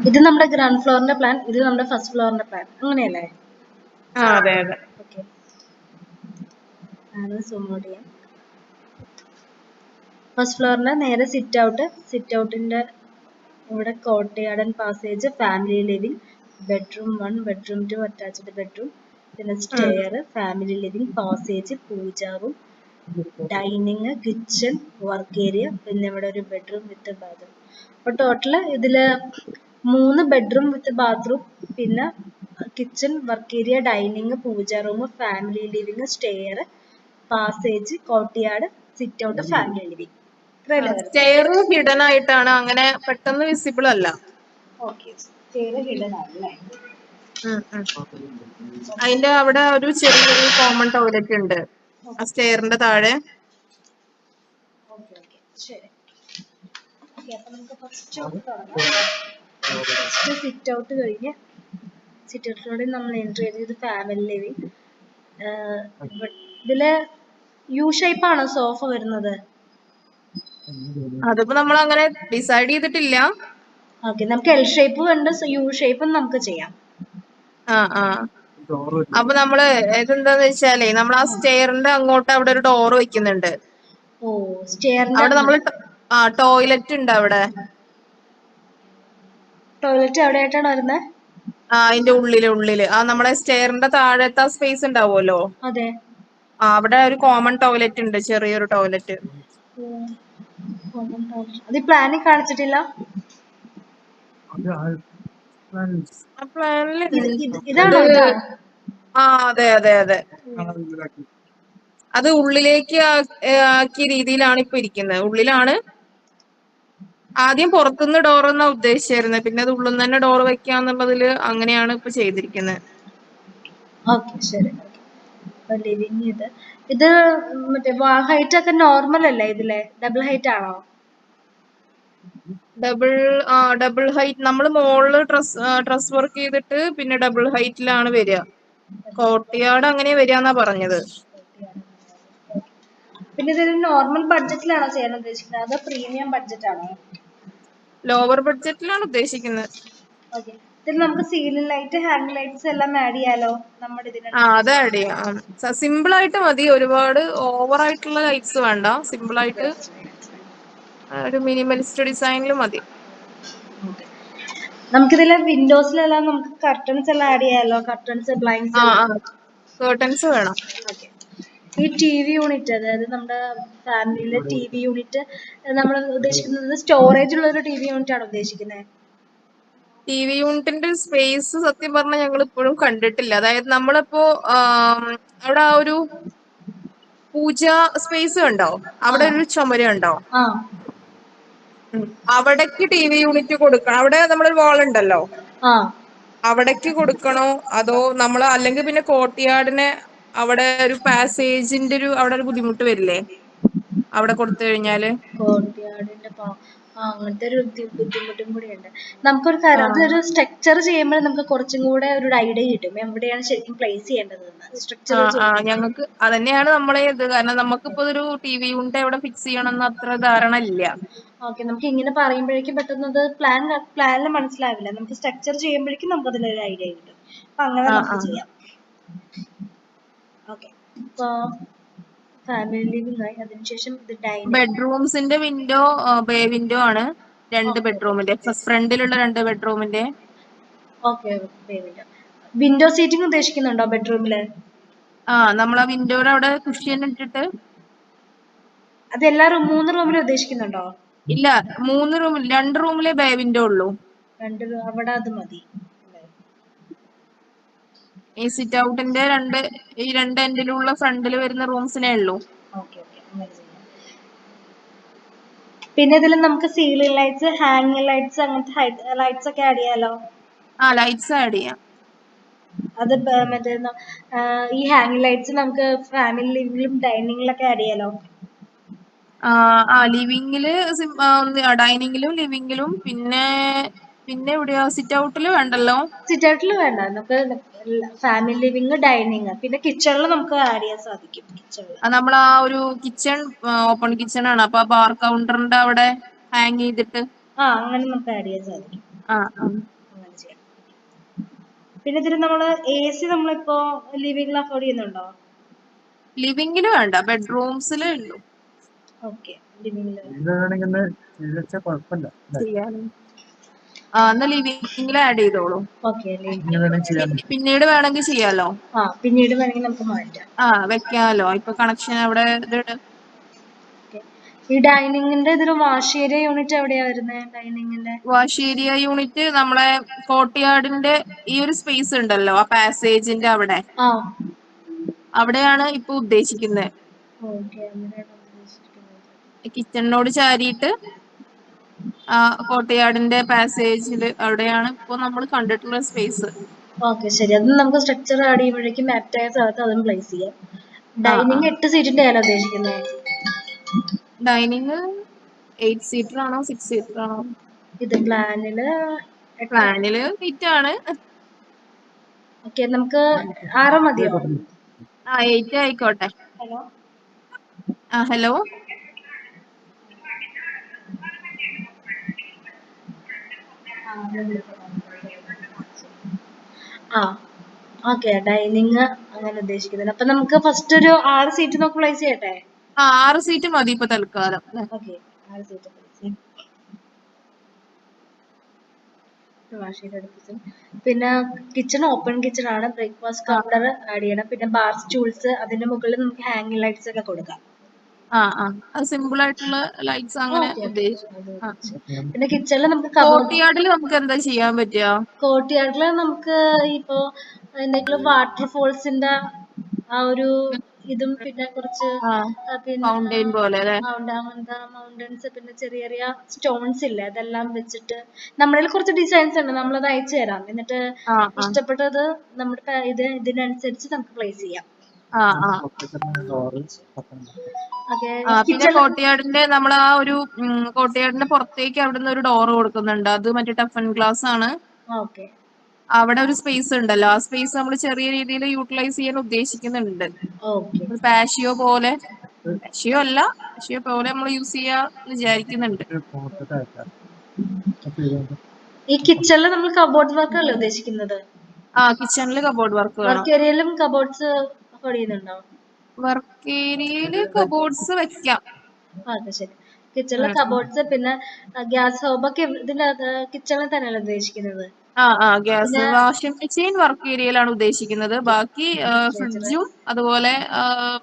ഇത് നമ്മുടെ ground ഫ്ലോറിന്റെ plan, ഇത് നമ്മുടെ ഫസ്റ്റ് ഫ്ലോറിന്റെ പ്ലാൻ, അങ്ങനെയല്ലേ? അതെ അതെ. ഓക്കെ, സൂം ഔട്ട് ചെയ്യാം. ഫസ്റ്റ് ഫ്ലോറിന്റെ നേരെ സിറ്റ് ഔട്ടിന്റെ ഇവിടെ court garden passage, family living, bedroom 1, bedroom 2 attached bedroom, പിന്നെ stair, family living, passage, pooja room, dining, kitchen, work area, പിന്നെ ഇവിടെ ഒരു ബെഡ്റൂം വിത്ത് ബാത്റൂം. അപ്പോൾ ടോട്ടൽ ഇതില് 3 ബെഡ്റൂം വിത്ത് ബാത്റൂം, പിന്നെ kitchen, work area, dining, pooja room, family living, stair, passage, courtyard, sit out, family living. ഇത്രയല്ലേ വരുന്നത്? Stair hidden ആയിട്ടാണ്, അങ്ങനെ പെട്ടെന്ന് വിസിബിൾ അല്ല. ഓക്കെ, സ്റ്റെയർ ഹിഡൻ ആണല്ലേ? അതിന്റെ അവിടെ ഒരു ചെറിയൊരു കോമൺ ടോയ്ലറ്റ് ഉണ്ട് ആ സ്റ്റെയറിന്റെ താഴെ. ഓക്കെ ഓക്കെ, ശരി. ഓക്കെ, അപ്പൊ നമുക്ക് ഫസ്റ്റ് തുടങ്ങാം. ഫസ്റ്റ് സിറ്റ് ഔട്ട് കഴിഞ്ഞ് സിറ്റ് ഔട്ടിലൂടെ നമ്മൾ എൻട്രി ചെയ്ത് ഫാമിലി ലിവിംഗ്. ഇതില് യു ഷേപ്പ് ആണോ സോഫ വരുന്നത്? അതിപ്പോ നമ്മൾ അങ്ങനെ ഡിസൈഡ് ചെയ്തിട്ടില്ല. ഓക്കെ, നമുക്ക് എൽ ഷേപ്പും ഉണ്ട്, യു ഷേപ്പും നമുക്ക് ചെയ്യാം. അപ്പൊ നമ്മള് ഇതെന്താന്ന് വെച്ചാലേ നമ്മൾ ആ സ്റ്റെയറിന്റെ അങ്ങോട്ട് അവിടെ ഒരു ഡോർ വെക്കുന്നുണ്ട്. ഓ, സ്റ്റെയറിന്റെ അവിടെ നമ്മള് ടോയ്ലറ്റ് ഉണ്ട് അവിടെ. ടോയ്ലറ്റ് എവിടെ ആയിട്ടാണ് വരുന്നത്? അതിന്റെ ഉള്ളില് ആ നമ്മളെ സ്റ്റെയറിന്റെ താഴത്തെ സ്പേസ് ഉണ്ടാവുമല്ലോ. അതെ, അവിടെ ഒരു കോമൺ ടോയ്ലറ്റ് ഉണ്ട്, ചെറിയൊരു ടോയ്ലറ്റ്. അത് പ്ലാനിൽ കാണിച്ചിട്ടില്ല. ഇതാണോ ഇതാ? അതെ അതെ അതെ. അത് ഉള്ളിലേക്ക് ആക്കിയ രീതിയിലാണ് ഇപ്പൊ ഇരിക്കുന്നത്. ഉള്ളിലാണ്. ആദ്യം പുറത്തുനിന്ന് ഡോർ എന്നാ ഉദ്ദേശിച്ചിരുന്നത്, പിന്നെ അത് ഉള്ളിൽ തന്നെ ഡോർ വെക്കാന്നുള്ളതില് അങ്ങനെയാണ് ഇപ്പൊ ചെയ്തിരിക്കുന്നത്. ഓക്കെ, ശരി. ലിവിങ് ഇത് മറ്റേ വാൾ ഹൈറ്റ് ഒക്കെ നോർമൽ അല്ലേ ഇതിലെ? ഡബിൾ ഹൈറ്റ് ആണോ? Double height. നമ്മൾ മുകളില് ഡ്രസ് വർക്ക് ചെയ്തിട്ട് പിന്നെ ഡബിൾ ഹൈറ്റിലാണ് വരിക. കോർട്ട്യാർഡ് അങ്ങനെ വരികയെന്നാ പറഞ്ഞത്. പിന്നെ ഇതൊരു നോർമൽ ബഡ്ജറ്റിലാണോ ചെയ്യാൻ ഉദ്ദേശിക്കുന്നത്, അതോ പ്രീമിയം ബഡ്ജറ്റ് ആണോ? ലോവർ ബഡ്ജറ്റിലാണ് ഉദ്ദേശിക്കുന്നത്. ഓക്കെ, ഇതിൽ നമുക്ക് സീലിംഗ് ലൈറ്റ്, ഹാങ് ലൈറ്റ്സ് എല്ലാം ആഡ് ചെയ്യാലോ നമ്മുടെ ഇതിന്. അത് ആഡ് ചെയ്യാം. സിമ്പിൾ ആയിട്ട് മതി, ഒരുപാട് ഓവർ ആയിട്ടുള്ള ലൈറ്റ്സ് വേണ്ട. സിമ്പിൾ ആയിട്ട് ഒരു മിനിമലിസ്റ്റ് ഡിസൈനിൽ മതി. നമുക്കിതിലെ വിൻഡോസിലെല്ലാം നമുക്ക് കർട്ടൻസ് എല്ലാം ആഡ് ചെയ്യാലോ. കർട്ടൻസ്, ബ്ലൈൻഡ്സ് എല്ലാം. കേർട്ടൻസ് വേണം. ഈ ടി വി യൂണിറ്റ്, അതായത് നമ്മുടെ ഫാമിലിയിലെ ടി വി യൂണിറ്റ് നമ്മൾ ഉദ്ദേശിക്കുന്നത് സ്റ്റോറേജ് ഉള്ള ഒരു ടി വി യൂണിറ്റ് ആണോ ഉദ്ദേശിക്കുന്നത്? ടി വി യൂണിറ്റിന്റെ സ്പേസ് സത്യം പറഞ്ഞാൽ ഞങ്ങൾ ഇപ്പോഴും കണ്ടിട്ടില്ല. അതായത് നമ്മളിപ്പോ അവിടെ ആ ഒരു പൂജ സ്പേസ് ഉണ്ടോ, അവിടെ ഒരു ചുമര ഉണ്ടോ, അവിടേക്ക് ടി വി യൂണിറ്റ് കൊടുക്കണം. അവിടെ നമ്മളൊരു വാൾ ഉണ്ടല്ലോ, അവിടേക്ക് കൊടുക്കണോ അതോ നമ്മൾ അല്ലെങ്കിൽ പിന്നെ കോർട്ട്യാർഡിനെ അവിടെ ഒരു പാസേജിന്റെ അവിടെ ഒരു ബുദ്ധിമുട്ട് വരില്ലേ അവിടെ കൊടുത്തു കഴിഞ്ഞാല്? കോർട്ട്യാർഡിന്റെ അങ്ങനത്തെ ഒരു ബുദ്ധിമുട്ടും കൂടി ഉണ്ട്. നമുക്കൊരു കാര്യം, അതൊരു സ്ട്രക്ചർ ചെയ്യുമ്പോൾ നമുക്ക് കുറച്ചും കൂടെ ഒരു ഐഡിയ കിട്ടും എവിടെയാണ് ശരിക്കും പ്ലേസ് ചെയ്യേണ്ടത്. ഞങ്ങൾക്ക് അതന്നെയാണ് നമ്മളെ ഇത്. കാരണം നമുക്കിപ്പോ ഒരു ടി വി യൂണിറ്റ് എവിടെ ഫിക്സ് ചെയ്യണമെന്ന് അത്ര ധാരണ ഇല്ല. ഓക്കെ, നമുക്ക് ഇങ്ങനെ പറയുമ്പോഴേക്കും പെട്ടെന്നത് പ്ലാനിൽ മനസ്സിലാവില്ല. നമുക്ക് സ്ട്രക്ചർ ചെയ്യുമ്പോഴേക്കും നമുക്ക് അതിലൊരു ഐഡിയ കിട്ടും. അപ്പൊ അങ്ങനെ നമുക്ക് ചെയ്യാം. ഓക്കെ, ഇപ്പൊ ഫാമിലി ലിവിംഗ് ആയി. അതിനുശേഷം ഇത് ഡൈനിങ്. ബെഡ്റൂംസിന്റെ വിൻഡോ ബേ വിൻഡോ ആണ് 2 ബെഡ്റൂമിന്റെ. ഫ്രണ്ടിലുള്ള 2 ബെഡ്റൂമിന്റെ. ഓക്കെ, വിൻഡോ സീറ്റിംഗ് ഉദ്ദേശിക്കുന്നുണ്ടോ ബെഡ്റൂമില്? നമ്മൾ ആ വിൻഡോയുടെ അവിടെ കുഷ്യൻ ഇട്ടിട്ട്. അത് എല്ലാ 3 റൂമിലും ഉദ്ദേശിക്കുന്നുണ്ടോ? ഇല്ല, 3 റൂമിൽ 2 റൂമിലെ ബേ വിൻഡോ ഉള്ളൂ. അവിടെ അത് മതി. ഈ സിറ്റ് ഔട്ടിന്റെ ഈ 2 എൻഡിലുള്ള ഫ്രണ്ടിൽ വരുന്ന റൂംസിനേ ഉള്ളൂ. പിന്നെ ഇതിൽ നമുക്ക് സീലിംഗ് ലൈറ്റ്സ്, ഹാങ്ങിങ് ലൈറ്റ്സ്, അങ്ങനത്തെ ലൈറ്റ്സ് ഒക്കെ ആഡ് ചെയ്യാലോ. ലൈറ്റ്സ് ആഡ് ചെയ്യാം. അത് മറ്റേ ഈ ഹാങ്ങിങ് ലൈറ്റ്സ് നമുക്ക് ഫാമിലി ലിവിംഗിലും ഡൈനിങ്ങിലൊക്കെ ആഡ് ചെയ്യാലോ. ലിവിങ്ങില്, ഡൈനിങ്ങിലും ലിവിങ്ങിലും. പിന്നെ എവിടെയാ? സിറ്റ് ഔട്ടില് വേണ്ടല്ലോ. സിറ്റ് ഔട്ടിൽ വേണ്ട, നമുക്ക് ഫാമിലി ലിവിംഗ്, ഡൈനിങ്, പിന്നെ കിച്ചണിൽ നമുക്ക് ആഡ് ചെയ്യാൻ സാധിക്കും. നമ്മൾ ആ ഒരു കിച്ചൺ ഓപ്പൺ കിച്ചൺ ആണ്. അപ്പൊ ബാർ കൗണ്ടറിന്റെ അവിടെ ഹാങ് ചെയ്തിട്ട് അങ്ങനെ നമുക്ക് ആഡ് ചെയ്യാൻ സാധിക്കും. അങ്ങനെ ചെയ്യാം. പിന്നെ ഇതിൽ നമ്മള് AC നമ്മളിപ്പോ ലിവിംഗിൽ അഫോർഡ് ചെയ്യുന്നുണ്ടോ? ലിവിംഗില് വേണ്ട, ബെഡ്റൂംസിലേ ഉള്ളൂ. ഓക്കെ, ലിവിംഗില് എന്നാ ലിവിംഗിൽ ആഡ് ചെയ്തോളൂ. ഓക്കെ, പിന്നീട് വേണമെങ്കിൽ ചെയ്യാലോ. പിന്നീട് വേണമെങ്കിൽ നമുക്ക് മാറ്റാം. വെക്കാലോ. ഇപ്പൊ കണക്ഷൻ അവിടെ ഈ ഡൈനിങ്ങിന്റെ ഇതിൽ വാഷ് ഏരിയ യൂണിറ്റ് എവിടെയാ വരുന്നത്? ഡൈനിങ്ങിന്റെ വാഷ് ഏരിയ യൂണിറ്റ് നമ്മളെ കോർട്ട്യാർഡിന്റെ ഈ ഒരു സ്പേസ് ഉണ്ടല്ലോ, ആ പാസേജിന്റെ അവിടെയാണ് ഇപ്പൊ ഉദ്ദേശിക്കുന്നത്. കിച്ചണിനോട് ചാരിയിട്ട് കോർട്ട്യാർഡിന്റെ പാസേജില് അവിടെയാണ് ഇപ്പൊ നമ്മൾ കണ്ടിട്ടുള്ള സ്പേസ്. ഓക്കെ, ശരി. അത് നമുക്ക് സ്ട്രക്ചർ ആഡ് ചെയ്യുമ്പോഴേക്കും മാപ്റ്റായ സ്ഥലത്ത് അതും പ്ലേസ് ചെയ്യാം. ഡൈനിങ് 8 സീറ്റിന്റെ ആണോ ഉദ്ദേശിക്കുന്നത്? ഡൈനിങ് 8 സീറ്റർ ആണോ 6 സീറ്റർ ആണോ? ഇത് പ്ലാനില് 8 ആണ്. ഓക്കെ, നമുക്ക് 6 മതിയോ? 8 ആയിക്കോട്ടെ. Hello hello. ഓക്കെ, ഡൈനിങ് അങ്ങനെ ഉദ്ദേശിക്കുന്നുണ്ട്. അപ്പൊ നമുക്ക് ഫസ്റ്റ് ഒരു 6 സീറ്റ് നമുക്ക് പ്ലേസ് ചെയ്യട്ടെ? 6 സീറ്റ് മതി ഇപ്പൊ തൽക്കാലം. Okay, 6 seat. പിന്നെ കിച്ചൺ ഓപ്പൺ കിച്ചൺ ആണ്. ബ്രേക്ക്ഫാസ്റ്റ് കൗണ്ടർ ആഡ് ചെയ്യണം. പിന്നെ ബാർ സ്റ്റൂൾസ്, അതിന്റെ മുകളിൽ നമുക്ക് ഹാങ്ങിങ് ലൈറ്റ്സ് ഒക്കെ കൊടുക്കാം. അത് സിമ്പിൾ ആയിട്ടുള്ള ലൈറ്റ്സ് അങ്ങനെ പിന്നെ കിച്ചണിൽ നമുക്ക് കോർട്ട്യാർഡിൽ നമുക്ക് എന്താ ചെയ്യാൻ പറ്റുക? കോർട്ട്യാർഡിൽ നമുക്ക് ഇപ്പോ എന്തെങ്കിലും വാട്ടർഫോൾസിന്റെ ആ ഒരു ഇതും പിന്നെ കുറച്ച് ഫൗണ്ടെയിൻ പോലെ മൗണ്ടൻസ്, പിന്നെ ചെറിയ ചെറിയ സ്റ്റോൺസ് ഇല്ലേ, അതെല്ലാം വെച്ചിട്ട് നമ്മളിൽ കുറച്ച് ഡിസൈൻസ് ഉണ്ട്, നമ്മളത് അയച്ചു തരാം. എന്നിട്ട് ഇഷ്ടപ്പെട്ടത് നമ്മുടെ ഇതിനനുസരിച്ച് നമുക്ക് പ്ലേസ് ചെയ്യാം. പിന്നെ കോർട്ട്യാർഡിന്റെ നമ്മൾ ആ ഒരു കോർട്ട്യാർഡിന്റെ പുറത്തേക്ക് അവിടുന്ന് ഒരു ഡോർ കൊടുക്കുന്നുണ്ട്. അത് മറ്റേ ടഫൻ ഗ്ലാസ് ആണ്. അവിടെ ഒരു സ്പേസ് ഉണ്ടല്ലോ, ആ സ്പേസ് നമ്മൾ ചെറിയ രീതിയിൽ യൂട്ടിലൈസ് ചെയ്യാൻ ഉദ്ദേശിക്കുന്നുണ്ട്. പാഷിയോ പോലെ, പാഷിയോ പോലെ നമ്മൾ യൂസ് ചെയ്യാ വിചാരിക്കുന്നുണ്ട്. ഈ കിച്ചണില് നമ്മൾ കബോർഡ് വർക്ക് അല്ലേ ഉദ്ദേശിക്കുന്നത്? കിച്ചണില് കബോർഡ് വർക്ക് വേണം. വർക്ക് ഏരിയയിലും കബോർഡ്സ് അഫോർഡ് ചെയ്യുന്നുണ്ടോ? വർക്ക് ഏരിയയില് കബോർഡ്സ് വെക്കാം. ശരി. കിച്ചണിലെ കബോർഡ്സ്, പിന്നെ ഗ്യാസ് ഹോബൊക്കെ ഇതിന്റെ കിച്ചണിൽ തന്നെയല്ലേ ഉദ്ദേശിക്കുന്നത്? ഗ്യാസ് വാഷിംഗ് മെഷീൻ വർക്ക് ഏരിയയിലാണ് ഉദ്ദേശിക്കുന്നത്. ബാക്കി ഫ്രിഡ്ജും അതുപോലെ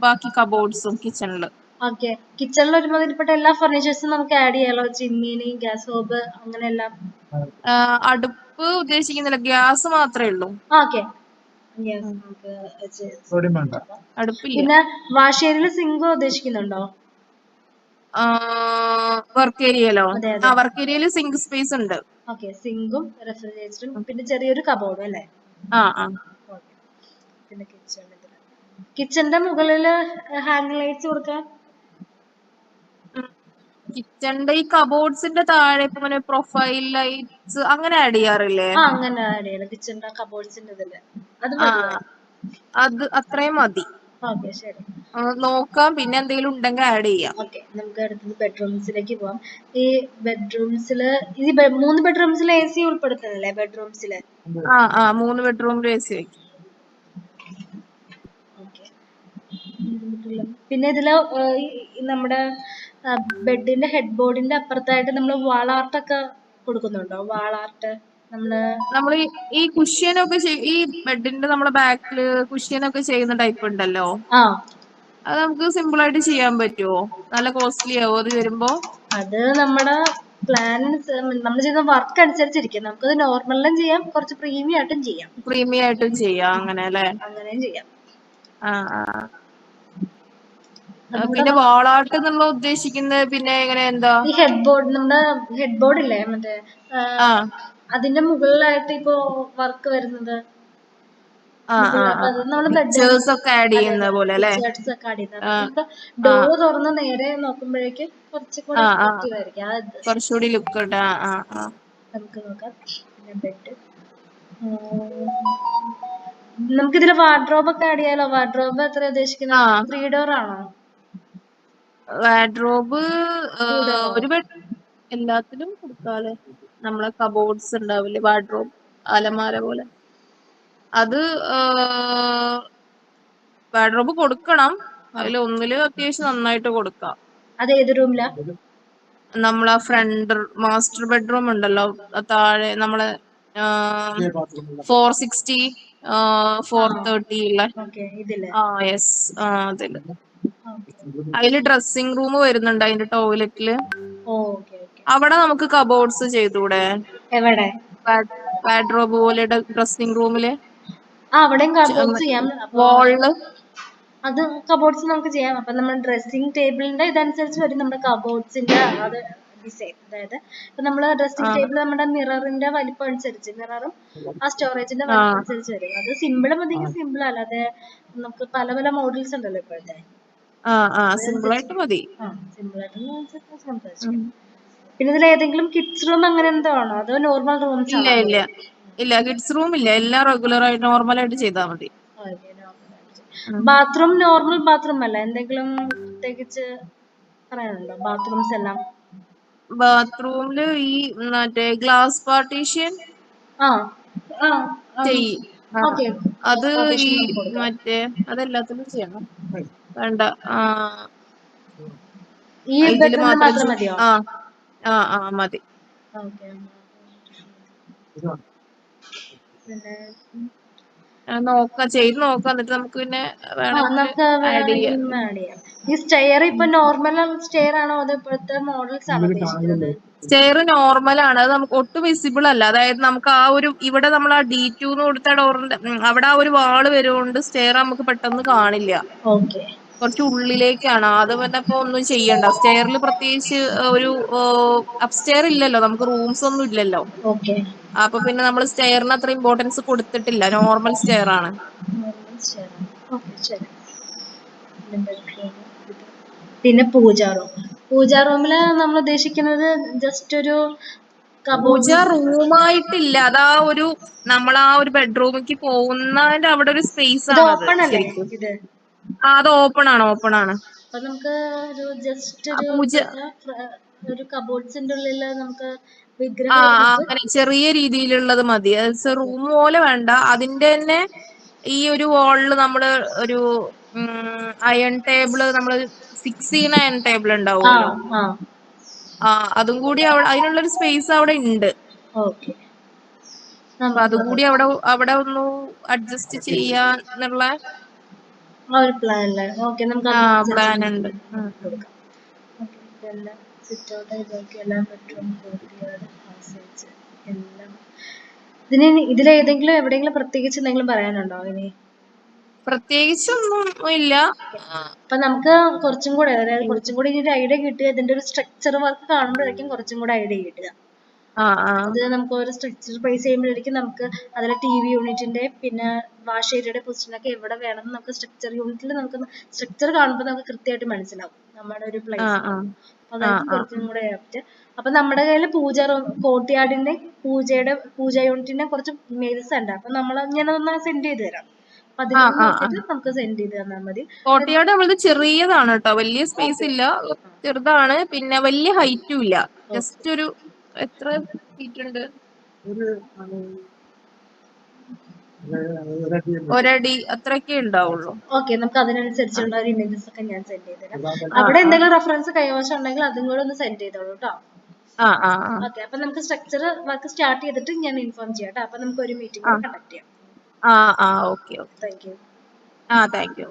ബാക്കി കബോർഡ്സും കിച്ചണില്. ഓക്കെ, കിച്ചണിൽ ഒരുമാതിരിപ്പെട്ട എല്ലാ ഫർണിച്ചേഴ്സും നമുക്ക് ആഡ് ചെയ്യാലോ? ചിമ്മിനി, ഗ്യാസ് ഹോബ്, അങ്ങനെയെല്ലാം. അടുപ്പ് ഉദ്ദേശിക്കുന്നില്ല, ഗ്യാസ് മാത്രമേ ഉള്ളൂ. ഓക്കെ, പിന്നെ വാഷ് ഏരിയയിൽ സിങ്ക് ഉദ്ദേശിക്കുന്നുണ്ടോ? വർക്ക് ഏരിയയിലോ? വർക്ക് ഏരിയയിൽ സിങ്ക് സ്പേസ് ഉണ്ട്. ഓക്കെ, സിങ്കും റെഫ്രിജറേറ്ററും പിന്നെ ചെറിയൊരു കബോർഡും അല്ലേ? പിന്നെ കിച്ചണിന്റെ മുകളില് ഹാങ് ലൈറ്റ്സ് കൊടുക്കാൻ. കിച്ചണിന്റെ ഈ കബോർഡ്സിന്റെ താഴെ ഇങ്ങനെ പ്രൊഫൈൽ ലൈറ്റ്സ് അങ്ങനെ ആഡ് ചെയ്യാറില്ലേ? അങ്ങനെ ആഡ് ചെയ്യണം കിച്ചണിന്റെ കബോർഡ്സിന്റെ ഇതില്. അത് അത്രയും മതി. ഓക്കെ, ശരി. നോക്കാം, പിന്നെ എന്തെങ്കിലും ഉണ്ടെങ്കിൽ ആഡ് ചെയ്യാം. ഓക്കെ, നമുക്ക് അടുത്തത് ബെഡ്റൂംസിലേക്ക് പോവാം. ഈ ബെഡ്റൂംസില് 3 ബെഡ്റൂംസിൽ AC ഉൾപ്പെടുത്തുന്നില്ലേ? ബെഡ്റൂംസില് 3 ബെഡ്റൂമിൽ AC വെക്കും. പിന്നെ ഇതില് നമ്മുടെ ബെഡിന്റെ ഹെഡ് ബോർഡിന്റെ അപ്പുറത്തായിട്ട് നമ്മൾ വാൾ ആർട്ട് ഒക്കെ കൊടുക്കുന്നുണ്ടോ? വാൾ ആർട്ട് നമ്മൾ ഈ കുഷ്യനൊക്കെ ഈ ബെഡിന്റെ നമ്മളെ ബാക്കില് കുഷ്യനൊക്കെ ചെയ്യുന്ന ടൈപ്പ് ഉണ്ടല്ലോ, അത് നമുക്ക് സിമ്പിൾ ആയിട്ട് ചെയ്യാൻ പറ്റുമോ? നല്ല കോസ്റ്റ്ലി ആവോ അത് വരുമ്പോ? അത് നമ്മുടെ പ്ലാൻ നമ്മൾ ചെയ്യുന്ന വർക്ക് അനുസരിച്ചിരിക്കും. നമുക്കത് നോർമലിലും ചെയ്യാം, കുറച്ച് പ്രീമിയം ആയിട്ടും ചെയ്യാം. അങ്ങനെ അല്ലേ? അങ്ങനെയും ചെയ്യാം. പിന്നെ വാളാർട്ട് എന്നുള്ള ഉദ്ദേശിക്കുന്നത് പിന്നെ എങ്ങനെ? എന്താ ഈ ഹെഡ് ബോർഡ്, നമ്മുടെ ഹെഡ് ബോർഡ് ഇല്ലേ, മറ്റേ അതിന്റെ മുകളിലായിട്ട് ഇപ്പോ വർക്ക് വരുന്നത്, പിക്ചേഴ്സ് ഒക്കെ ആഡ് ചെയ്യുന്ന പോലെ അല്ലേ? ഡോറ് തുറന്ന് നേരെ നോക്കുമ്പോഴേക്കും കുറച്ചുകൂടി ലുക്ക് നമുക്ക് നോക്കാം. ബെഡ് നമുക്കിതില് വാർഡ്രോബ് ഒക്കെ ആഡ് ചെയ്യാലോ? വാർഡ്രോബ് എത്ര ഉദ്ദേശിക്കുന്നത്? 3 ഡോർ ആണോ? വാർഡ്രോബ് ഒരു ബെഡ് എല്ലാത്തിലും കൊടുക്കാല്ലേ? നമ്മളെ കബോർഡ്സ് ഉണ്ടാവില്ലേ, വാർഡ്രോബ്, അലമാര പോലെ, അത് വാർഡ്രോബ് കൊടുക്കണം. അതിൽ ഒന്നില് അത്യാവശ്യം നന്നായിട്ട് കൊടുക്കാം. അത് ഏത് റൂമിലാ? നമ്മളെ ഫ്രണ്ട് മാസ്റ്റർ ബെഡ്റൂം ഉണ്ടല്ലോ, താഴെ നമ്മളെ 460 430 ഉള്ള. യെസ്, അതില് അതില് ഡ്രസ്സിംഗ് റൂം വരുന്നുണ്ട്, അതിന്റെ ടോയ്ലറ്റില്. അവിടെ നമുക്ക് കബോർഡ്സ് ചെയ്തൂടെ? എവിടെ? വാർഡ്രോബ് പോലെ ഡ്രസ്സിംഗ് റൂമില് അവിടെയും കബോർഡ്സ് ചെയ്യാം. വാളില് അത് കബോർഡ്സ് നമുക്ക് ചെയ്യാം. അപ്പൊ നമ്മൾ ഡ്രസ്സിംഗ് ടേബിളിന്റെ ഇതനുസരിച്ച് വരും നമ്മുടെ കബോർഡ്സിന്റെ അത് ഡിസൈൻ. അതായത് ഇപ്പൊ നമ്മള് ഡ്രസ്സിംഗ് ടേബിൾ നമ്മുടെ മിററിന്റെ വലിപ്പം അനുസരിച്ച്, മിററും ആ സ്റ്റോറേജിന്റെ വലിപ്പം അനുസരിച്ച് വരും. അത് സിമ്പിൾ മതിയെങ്കിൽ സിമ്പിൾ, അല്ലാതെ നമുക്ക് പല പല മോഡൽസ് ഉണ്ടല്ലോ ഇപ്പോഴത്തെ. സിമ്പിൾ ആയിട്ട് മതി. സിമ്പിൾ ആയിട്ട് സംസാരിച്ചു. പിന്നെ ഇതിൽ ഏതെങ്കിലും കിഡ്സ് റൂം അങ്ങനെ എന്തോ ആണോ, അതോ നോർമൽ റൂംസ് ആണോ? ഇല്ല, കിഡ്സ് റൂം ഇല്ല, എല്ലാം റെഗുലർ ആയിട്ട് നോർമൽ ആയിട്ട് ചെയ്താൽ മതി. ബാത്റൂം നോർമൽ ബാത്റൂം അല്ല, എന്തെങ്കിലും പ്രത്യേകിച്ച് പറയാനുണ്ടോ? ബാത്റൂംസ് എല്ലാം ബാത്റൂമില് ഈ മറ്റേ ഗ്ലാസ് പാർട്ടീഷൻ ചെയ്യും. അത് ഈ മറ്റേ അതെല്ലാത്തിനും ചെയ്യണം, വേണ്ട. ഇതില് മാത്രം മതി. ചെയ്ത് നോക്കാം, എന്നിട്ട് നമുക്ക് പിന്നെ ആഡ് ചെയ്യാം. ഈ സ്റ്റെയർ ഇപ്പൊ നോർമൽ സ്റ്റെയർ ആണോ അതോ ഇപ്പോഴത്തെ മോഡൽസ് ആണോ ഉദ്ദേശിക്കുന്നത്? സ്റ്റെയർ നോർമൽ ആണ്, അത് നമുക്ക് ഒട്ടും വിസിബിൾ അല്ല. അതായത് നമുക്ക് ആ ഒരു ഇവിടെ നമ്മൾ ആ D2 കൊടുത്ത ഡോറിന്റെ അവിടെ ആ ഒരു വാള് വരുകൊണ്ട് സ്റ്റെയർ നമുക്ക് പെട്ടെന്ന് കാണില്ല. കുറച്ച് ഉള്ളിലേക്കാണ്. അത് പിന്നെ ഇപ്പൊ ഒന്നും ചെയ്യണ്ട. സ്റ്റെയറിൽ പ്രത്യേകിച്ച് ഒരു അപ്സ്റ്റെയർ ഇല്ലല്ലോ, നമുക്ക് റൂംസ് ഒന്നും ഇല്ലല്ലോ. അപ്പൊ പിന്നെ നമ്മൾ സ്റ്റെയറിന് അത്ര ഇമ്പോർട്ടൻസ് കൊടുത്തിട്ടില്ല, നോർമൽ സ്റ്റെയർ ആണ്. പിന്നെ പൂജാ റൂമില് നമ്മൾ ഉദ്ദേശിക്കുന്നത് ജസ്റ്റ് ഒരു പൂജ റൂമായിട്ടില്ല, അതാ ഒരു നമ്മളാ ഒരു ബെഡ്റൂമിലേക്ക് പോകുന്നതിന്റെ അവിടെ ഒരു സ്പേസ് ആണത് ശരിക്കും. അത് ഓപ്പൺ ആണ്. അപ്പൊ നമുക്ക് ഒരു ജസ്റ്റ് ഒരു കബോർഡ്സിന്റെ ഉള്ളിൽ നമുക്ക് അങ്ങനെ ചെറിയ രീതിയിലുള്ളത് മതി. റൂം പോലെ വേണ്ട. അതിന്റെ തന്നെ ഈ ഒരു വാളില് നമ്മള് ഒരു അയൺ ടേബിള്, നമ്മള് ഫിക്സ് ചെയ്യുന്ന അയൺ ടേബിൾ ഉണ്ടാവുമല്ലോ, അതും കൂടി അതിനുള്ളൊരു സ്പേസ് അവിടെ ഉണ്ട്. അപ്പൊ അതും കൂടി അവിടെ ഒന്ന് അഡ്ജസ്റ്റ് ചെയ്യാന്നുള്ള പ്ലാൻ ഉണ്ട്. ഇതിലേതെങ്കിലും എവിടെയെങ്കിലും പ്രത്യേകിച്ച് എന്തെങ്കിലും പറയാനുണ്ടോ? ഇനി പ്രത്യേകിച്ചൊന്നും ഇല്ല. അപ്പൊ നമുക്ക് കുറച്ചും കൂടെ ഒരു ഐഡിയ കിട്ടുക, ഇതിന്റെ ഒരു സ്ട്രക്ചർ വർക്ക് കാണുമ്പോഴേക്കും കുറച്ചും കൂടെ ഐഡിയ കിട്ടുക. അത് നമുക്ക് ഒരു സ്ട്രക്ചർ പ്രൈസ് ചെയ്യുമ്പോഴേക്കും നമുക്ക് അതിലെ TV യൂണിറ്റിന്റെ പിന്നെ വാഷ് ഏരിയയുടെ പൊസിഷനൊക്കെ എവിടെ വേണമെന്ന് നമുക്ക് സ്ട്രക്ചർ യൂണിറ്റിൽ നമുക്ക് സ്ട്രക്ചർ കാണുമ്പോൾ നമുക്ക് കൃത്യമായിട്ട് മനസ്സിലാവും നമ്മുടെ ഒരു പ്ലേസ്. അതായിരിക്കും കുറച്ചും കൂടെ ആപ്റ്റ്. അപ്പൊ നമ്മുടെ കയ്യിൽ കോർട്ട്യാർഡിന്റെ പൂജ യൂണിറ്റിന്റെ കുറച്ച് ഇമേജസ് ഉണ്ട്. അപ്പൊ നമ്മൾ ഇങ്ങനെ ഒന്ന് സെൻഡ് ചെയ്ത് തരാം. അപ്പൊ അതിൽ നോക്കിയിട്ട് നമുക്ക് സെൻഡ് ചെയ്ത് തന്നാൽ മതി. കോർട്ട്യാർഡ് നമ്മളത് ചെറിയതാണ് കേട്ടോ, വലിയ സ്പേസ് ഇല്ല, ചെറുതാണ്. പിന്നെ വലിയ ഹൈറ്റും ഇല്ല, ജസ്റ്റ് ഒരു എത്ര ഫീറ്റ് ഉണ്ട്, ഒരടി അത്രയൊക്കെ ഉണ്ടാവുള്ളൂ. നമുക്ക് അതിനനുസരിച്ചുള്ള ഒരു ഇമേജസ് ഒക്കെ ഞാൻ സെൻഡ് ചെയ്ത് തരാം. അവിടെ എന്തെങ്കിലും റെഫറൻസ് കൈവശം ഉണ്ടെങ്കിൽ അതും കൂടെ ഒന്ന് സെൻഡ് ചെയ്തോളൂ കേട്ടോ. അപ്പൊ നമുക്ക് സ്ട്രക്ചർ വർക്ക് സ്റ്റാർട്ട് ചെയ്തിട്ട് ഞാൻ ഇൻഫോം ചെയ്യാം കേട്ടോ. അപ്പൊ നമുക്ക് ഒരു മീറ്റിംഗ് കണ്ടക്ട് ചെയ്യാം. ഓക്കെ. Thank you.